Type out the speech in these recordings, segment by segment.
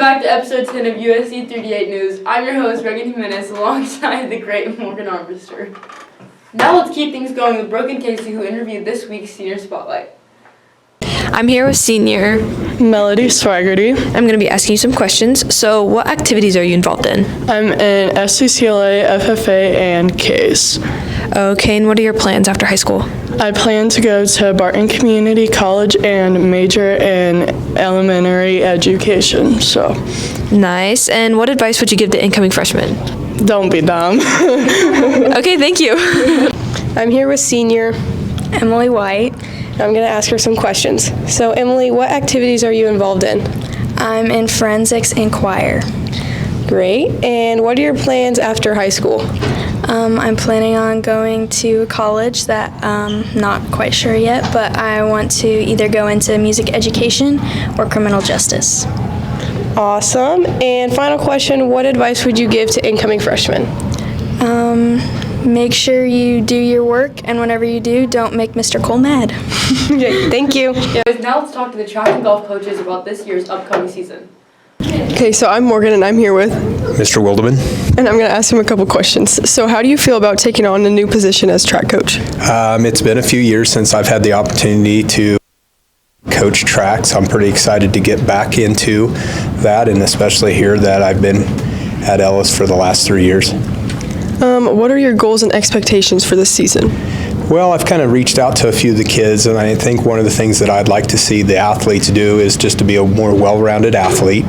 back to episode 10 of USC 38 News. I'm your host, Reagan Jimenez, alongside the great Morgan Armbruster. Now let's keep things going with Brooke and Casey, who interviewed this week's Senior Spotlight. I'm here with senior Melody Swaggerty. I'm going to be asking you some questions. So what activities are you involved in? I'm in SCCLA, FFA, and CASE. Okay, and what are your plans after high school? I plan to go to Barton Community College and major in elementary education, so. Nice. And what advice would you give to incoming freshmen? Don't be dumb. Okay, thank you. I'm here with senior Emily White. I'm going to ask her some questions. So, Emily, what activities are you involved in? I'm in forensics and choir. Great. And what are your plans after high school? I'm planning on going to college that I'm not quite sure yet, but I want to either go into music education or criminal justice. Awesome. And final question, what advice would you give to incoming freshmen? Make sure you do your work, and whenever you do, don't make Mr. Cole mad. Okay, thank you. Now let's talk to the track and golf coaches about this year's upcoming season. Okay, so I'm Morgan and I'm here with Mr. Wildeman. And I'm going to ask him a couple questions. So how do you feel about taking on a new position as track coach? It's been a few years since I've had the opportunity to coach track, so I'm pretty excited to get back into that, and especially here that I've been at Ellis for the last 3 years. What are your goals and expectations for this season? Well, I've kind of reached out to a few of the kids, and I think one of the things that I'd like to see the athletes do is just to be a more well-rounded athlete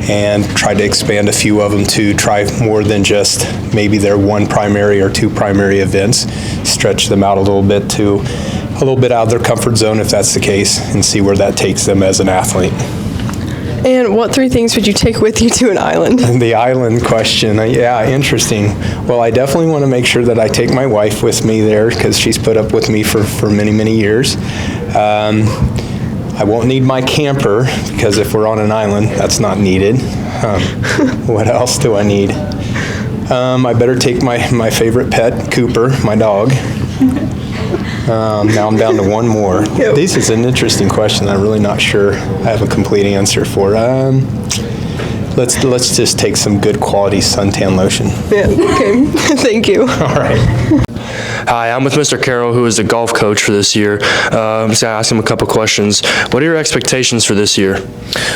and try to expand a few of them to try more than just maybe their one primary or two primary events, stretch them out a little bit out of their comfort zone if that's the case, and see where that takes them as an athlete. And what 3 things would you take with you to an island? The island question, yeah, interesting. Well, I definitely want to make sure that I take my wife with me there because she's put up with me for many, many years. I won't need my camper because if we're on an island, that's not needed. What else do I need? I better take my favorite pet, Cooper, my dog. Now I'm down to one more. This is an interesting question. I'm really not sure I have a complete answer for. Let's just take some good quality suntan lotion. Yeah, okay. Thank you. All right. Hi, I'm with Mr. Carroll, who is the golf coach for this year. I'm just going to ask him a couple questions. What are your expectations for this year?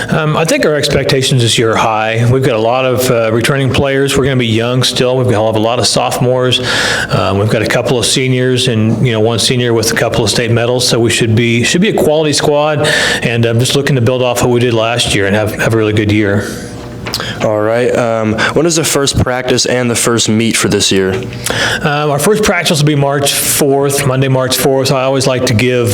I think our expectations this year are high. We've got a lot of returning players. We're going to be young still. We've got a lot of sophomores. We've got a couple of seniors and one senior with a couple of state medals. So we should be a quality squad. And I'm just looking to build off what we did last year and have a really good year. All right. When is the first practice and the first meet for this year? Our first practice will be March 4th, Monday, March 4th. I always like to give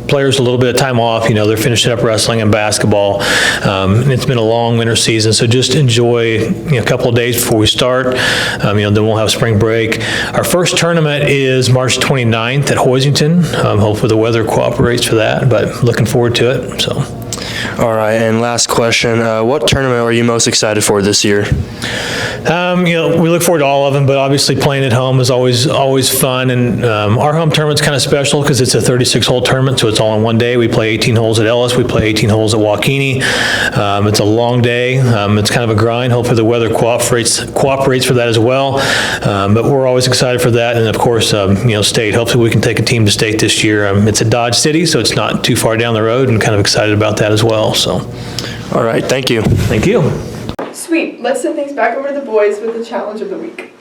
players a little bit of time off. They're finishing up wrestling and basketball. And it's been a long winter season, so just enjoy a couple of days before we start. Then we'll have spring break. Our first tournament is March 29th at Hoisington. Hopefully the weather cooperates for that, but looking forward to it. So. All right, and last question, what tournament are you most excited for this year? We look forward to all of them, but obviously playing at home is always fun, and our home tournament's kind of special because it's a 36-hole tournament, so it's all in one day. We play 18 holes at Ellis, we play 18 holes at Waukene. It's a long day, it's kind of a grind. Hopefully the weather cooperates for that as well, but we're always excited for that, and of course, state. Hopefully we can take a team to state this year. It's at Dodge City, so it's not too far down the road, and kind of excited about that as well. So, all right, thank you. Thank you. Sweet. Let's send things back over to the boys with the challenge of the week.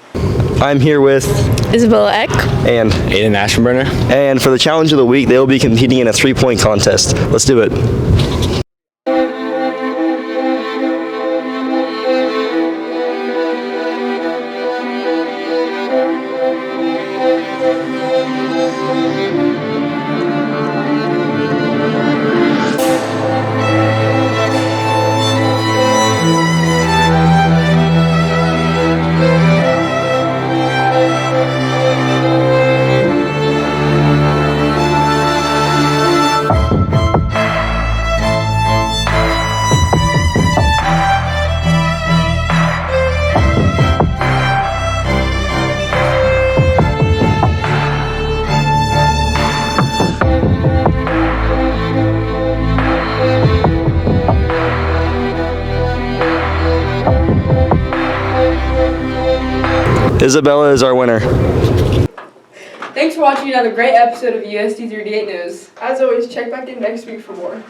I'm here with Isabella Eck and Aiden Ashburner. And for the challenge of the week, they will be competing in a 3-point contest. Let's do it. Isabella is our winner. Thanks for watching another great episode of USD 38 News. As always, check back in next week for more.